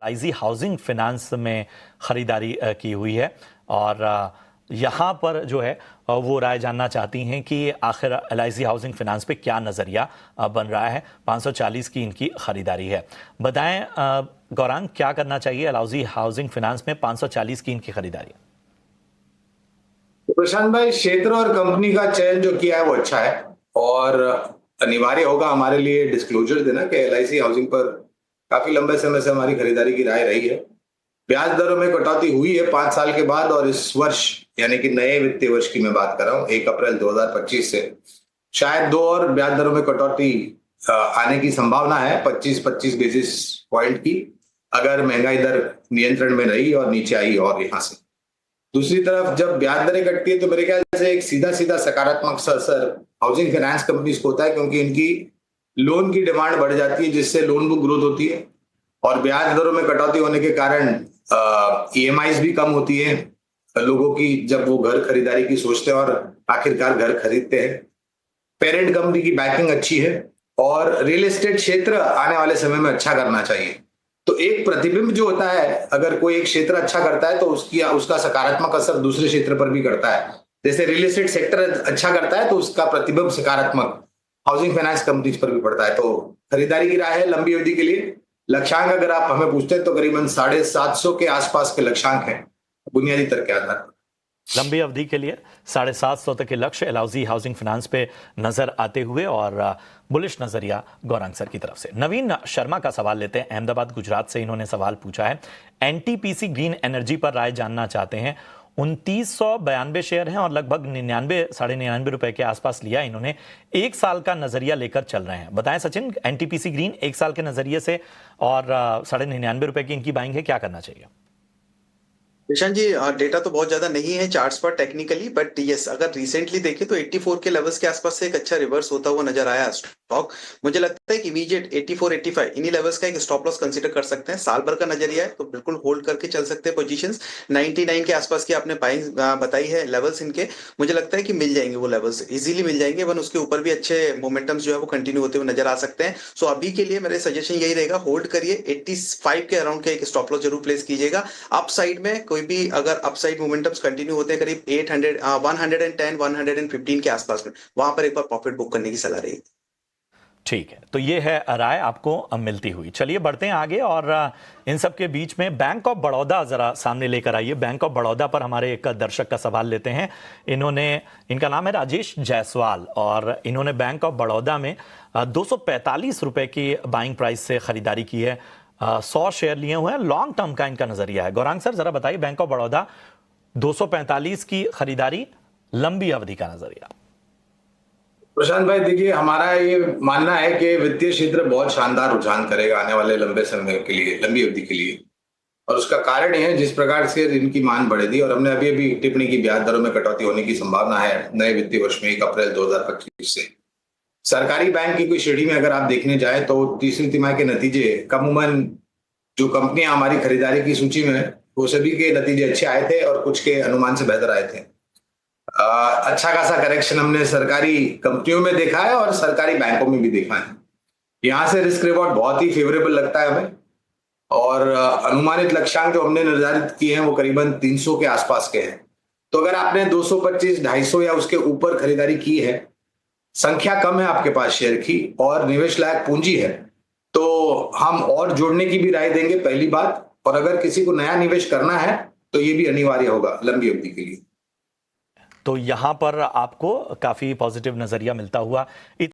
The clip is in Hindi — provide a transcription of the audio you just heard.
एलआईसी हाउसिंग फाइनेंस में खरीदारी की हुई है और यहाँ पर जो है वो राय जानना चाहती हैं कि आखिर एलआईसी हाउसिंग फाइनेंस पे क्या नज़रिया बन रहा है। 540 की इनकी खरीदारी है। बताएं गौरांग, क्या करना चाहिए एलआईसी हाउसिंग फाइनेंस में 540 की इनकी खरीदारी? प्रशांत भाई, क्षेत्र और कंपनी का चयन जो किया है वो अच्छा है और अनिवार्य होगा हमारे लिए डिस्क्लोजर देना कि एलआईसी हाउसिंग पर काफी लंबे समय से हमारी खरीदारी की राय रही है। ब्याज दरों में कटौती हुई है 5 साल के बाद और इस वर्ष यानी कि नए वित्तीय वर्ष की मैं बात कर रहा हूँ 1 अप्रैल 2025 से शायद 2 और ब्याज दरों में कटौती आने की संभावना है 25-25 बेसिस पॉइंट की, अगर महंगाई दर नियंत्रण में रही और नीचे आई। और यहाँ से दूसरी तरफ जब ब्याज दरें घटती है तो मेरे ख्याल से एक सीधा सीधा सकारात्मक असर हाउसिंग फाइनेंस कंपनीज को होता है, क्योंकि इनकी लोन की डिमांड बढ़ जाती है जिससे लोन बुक ग्रोथ होती है और ब्याज दरों में कटौती होने के कारण ईएमआईज भी कम होती है लोगों की जब वो घर खरीदारी की सोचते हैं और आखिरकार घर खरीदते हैं। पेरेंट कंपनी की बैकिंग अच्छी है और रियल एस्टेट क्षेत्र आने वाले समय में अच्छा करना चाहिए। तो एक प्रतिबिंब जो होता है, अगर कोई एक क्षेत्र अच्छा करता है तो उसका सकारात्मक असर दूसरे क्षेत्र पर भी करता है। जैसे रियल एस्टेट सेक्टर अच्छा करता है तो उसका प्रतिबिंब सकारात्मक हाउसिंग फाइनेंस कंपनीज पर भी पड़ता है। तो खरीदारी की राय है लंबी अवधि के लिए। लक्ष्यांक अगर आप हमें पूछते हैं तो करीबन 750 के आसपास के लक्ष्यांक हैं बुनियादी तर्क के आधार पर। लंबी अवधि के लिए 750 तक के लक्ष्य एलआईसी हाउसिंग फाइनेंस पे नजर आते हुए और बुलिश नजरिया गौरांग सर की तरफ से। नवीन शर्मा का सवाल लेते हैं, अहमदाबाद गुजरात से इन्होंने सवाल पूछा है। एनटीपीसी ग्रीन एनर्जी पर राय जानना चाहते हैं। 2992 शेयर हैं और लगभग 99-99.5 रुपए के आसपास लिया इन्होंने। 1 साल का नजरिया लेकर चल रहे हैं। बताएं सचिन, एनटीपीसी ग्रीन 1 साल के नजरिए से और 99.5 रुपए की इनकी बाइंग है, क्या करना चाहिए? निशान जी, डेटा तो बहुत ज्यादा नहीं है चार्ट्स पर टेक्निकली, बट यस अगर रिसेंटली देखें तो 84 के लेवल्स के आसपास से एक अच्छा रिवर्स होता हुआ नजर आया स्टॉक। मुझे लगता है कि इमीडिएट 84-85 इन्हीं लेवल्स का एक स्टॉप लॉस कंसीडर कर सकते हैं। साल भर का नजरिया है तो बिल्कुल होल्ड करके चल सकते हैं पोजीशंस। 99 के आसपास की आपने बाइंग बताई है लेवल्स इनके, मुझे लगता है कि मिल जाएंगे वो लेवल्स, इजीली मिल जाएंगे। वन उसके ऊपर भी अच्छे मोमेंटम्स जो है वो कंटिन्यू होते हुए नजर आ सकते हैं। सो अभी के लिए मेरे सजेशन यही रहेगा, होल्ड करिए। 85 के अराउंड के एक स्टॉप लॉस जरूर प्लेस कीजिएगा। अप साइड में कोई भी अगर अपसाइड मोमेंटम्स कंटिन्यू होते हैं करीब 110 115 के आसपास में, वहां पर एक बार प्रॉफिट बुक करने की सलाह रहेगी। ठीक है, तो ये है राय आपको मिलती हुई। चलिए बढ़ते हैं आगे और इन सब के बीच में बैंक ऑफ बड़ौदा जरा सामने लेकर आइए। बैंक ऑफ बड़ौदा पर हमारे एक दर्शक का सवाल लेते हैं। इनका नाम है राजेश जायसवाल और इन्होंने बैंक ऑफ बड़ौदा में 245 रुपए की बाइंग प्राइस से खरीदारी की है। 100 शेयर लिए हुए हैं। लॉन्ग टर्म का इनका नजरिया है। गौरांग सर जरा बताइए, बैंक ऑफ बड़ौदा 245 की खरीदारी, लंबी अवधि का नजरिया। प्रशांत भाई देखिए, हमारा ये मानना है कि वित्तीय क्षेत्र बहुत शानदार रुझान करेगा आने वाले लंबे समय के लिए, लंबी अवधि के लिए। और उसका कारण ये है जिस प्रकार से इनकी मांग बढ़ेगी और हमने अभी अभी टिप्पणी की ब्याज दरों में कटौती होने की संभावना है नए वित्तीय वर्ष में 1 अप्रैल 2025 से। सरकारी बैंक की कोई श्रेणी में अगर आप देखने जाए तो तीसरी तिमाही के नतीजे कमूमन जो कंपनियां हमारी खरीदारी की सूची में वो सभी के नतीजे अच्छे आए थे और कुछ के अनुमान से बेहतर आए थे। अच्छा खासा करेक्शन हमने सरकारी कंपनियों में देखा है और सरकारी बैंकों में भी देखा है। यहाँ से रिस्क रिवॉर्ड बहुत ही फेवरेबल लगता है हमें और अनुमानित लक्ष्यांक जो हमने निर्धारित किए हैं वो करीबन 300 के आसपास के हैं। तो अगर आपने 225, 250 या उसके ऊपर खरीदारी की है, संख्या कम है आपके पास शेयर की और निवेश लायक पूंजी है, तो हम और जोड़ने की भी राय देंगे पहली बात। और अगर किसी को नया निवेश करना है तो ये भी अनिवार्य होगा लंबी अवधि के लिए। तो यहां पर आपको काफी पॉजिटिव नजरिया मिलता हुआ